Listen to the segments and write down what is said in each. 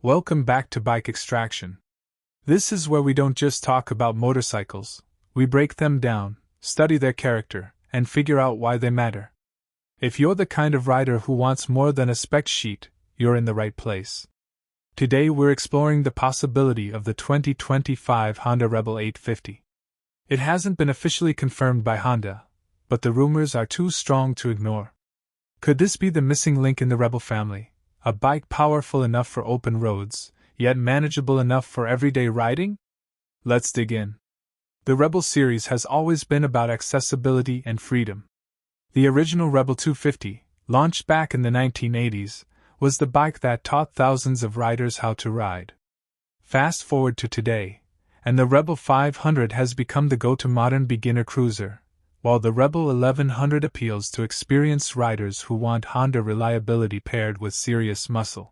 Welcome back to Bike Extraction. This is where we don't just talk about motorcycles, we break them down, study their character, and figure out why they matter. If you're the kind of rider who wants more than a spec sheet, you're in the right place. Today we're exploring the possibility of the 2025 Honda Rebel 850. It hasn't been officially confirmed by Honda, but the rumors are too strong to ignore. Could this be the missing link in the Rebel family? A bike powerful enough for open roads, yet manageable enough for everyday riding? Let's dig in. The Rebel series has always been about accessibility and freedom. The original Rebel 250, launched back in the 1980s, was the bike that taught thousands of riders how to ride. Fast forward to today, and the Rebel 500 has become the go-to modern beginner cruiser, while the Rebel 1100 appeals to experienced riders who want Honda reliability paired with serious muscle.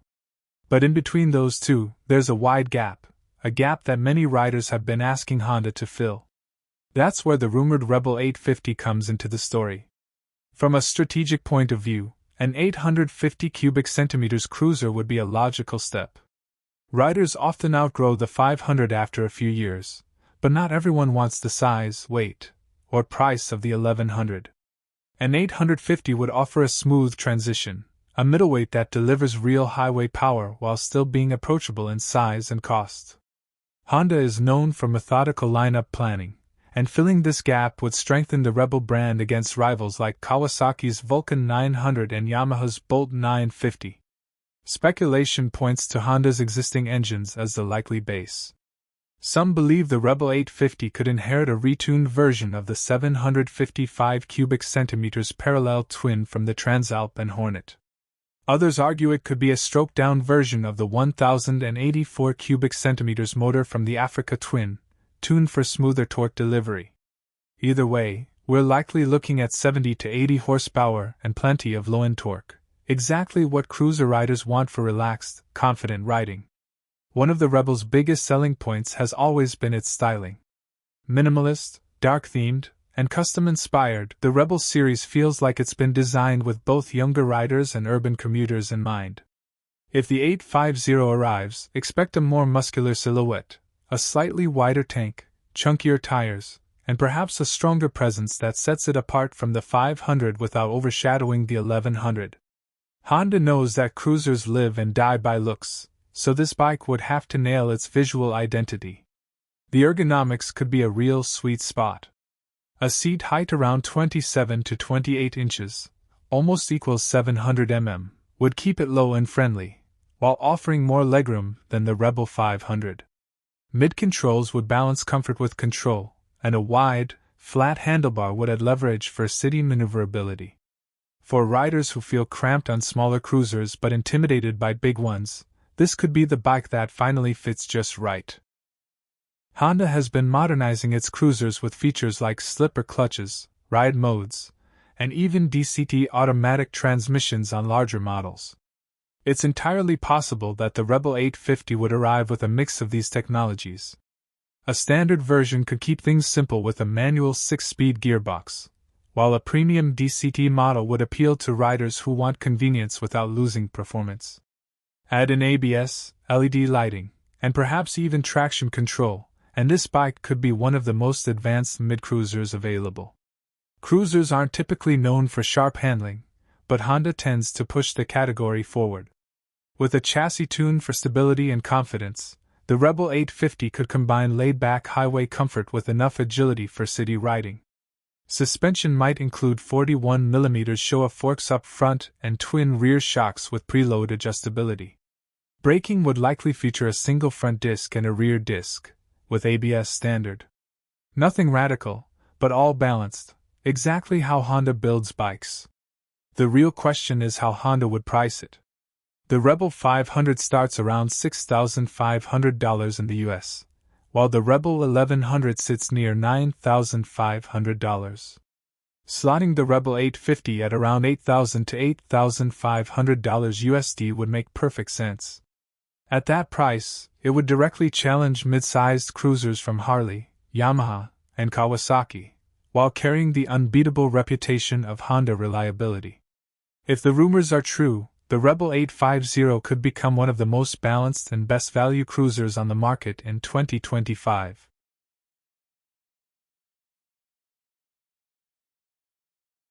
But in between those two, there's a wide gap, a gap that many riders have been asking Honda to fill. That's where the rumored Rebel 850 comes into the story. From a strategic point of view, an 850 cubic centimeters cruiser would be a logical step. Riders often outgrow the 500 after a few years, but not everyone wants the size, weight, or price of the 1100. An 850 would offer a smooth transition, a middleweight that delivers real highway power while still being approachable in size and cost. Honda is known for methodical lineup planning, and filling this gap would strengthen the Rebel brand against rivals like Kawasaki's Vulcan 900 and Yamaha's Bolt 950. Speculation points to Honda's existing engines as the likely base. Some believe the Rebel 850 could inherit a retuned version of the 755 cubic centimeters parallel twin from the Transalp and Hornet. Others argue it could be a stroked-down version of the 1084 cubic centimeters motor from the Africa twin, tuned for smoother torque delivery. Either way, we're likely looking at 70 to 80 horsepower and plenty of low-end torque, exactly what cruiser riders want for relaxed, confident riding. One of the Rebel's biggest selling points has always been its styling. Minimalist, dark-themed, and custom-inspired, the Rebel series feels like it's been designed with both younger riders and urban commuters in mind. If the 850 arrives, expect a more muscular silhouette, a slightly wider tank, chunkier tires, and perhaps a stronger presence that sets it apart from the 500 without overshadowing the 1100. Honda knows that cruisers live and die by looks, so this bike would have to nail its visual identity. The ergonomics could be a real sweet spot. A seat height around 27 to 28 inches, almost equals 700 mm, would keep it low and friendly, while offering more legroom than the Rebel 500. Mid-controls would balance comfort with control, and a wide, flat handlebar would add leverage for city maneuverability. For riders who feel cramped on smaller cruisers but intimidated by big ones, this could be the bike that finally fits just right. Honda has been modernizing its cruisers with features like slipper clutches, ride modes, and even DCT automatic transmissions on larger models. It's entirely possible that the Rebel 850 would arrive with a mix of these technologies. A standard version could keep things simple with a manual 6-speed gearbox, while a premium DCT model would appeal to riders who want convenience without losing performance. Add in ABS, LED lighting, and perhaps even traction control, and this bike could be one of the most advanced mid-cruisers available. Cruisers aren't typically known for sharp handling, but Honda tends to push the category forward. With a chassis tuned for stability and confidence, the Rebel 850 could combine laid-back highway comfort with enough agility for city riding. Suspension might include 41mm show-off forks up front and twin rear shocks with preload adjustability. Braking would likely feature a single front disc and a rear disc, with ABS standard. Nothing radical, but all balanced, exactly how Honda builds bikes. The real question is how Honda would price it. The Rebel 500 starts around $6,500 in the US, while the Rebel 1100 sits near $9,500. Slotting the Rebel 850 at around $8,000 to $8,500 USD would make perfect sense. At that price, it would directly challenge mid-sized cruisers from Harley, Yamaha, and Kawasaki, while carrying the unbeatable reputation of Honda reliability. If the rumors are true, the Rebel 850 could become one of the most balanced and best value cruisers on the market in 2025.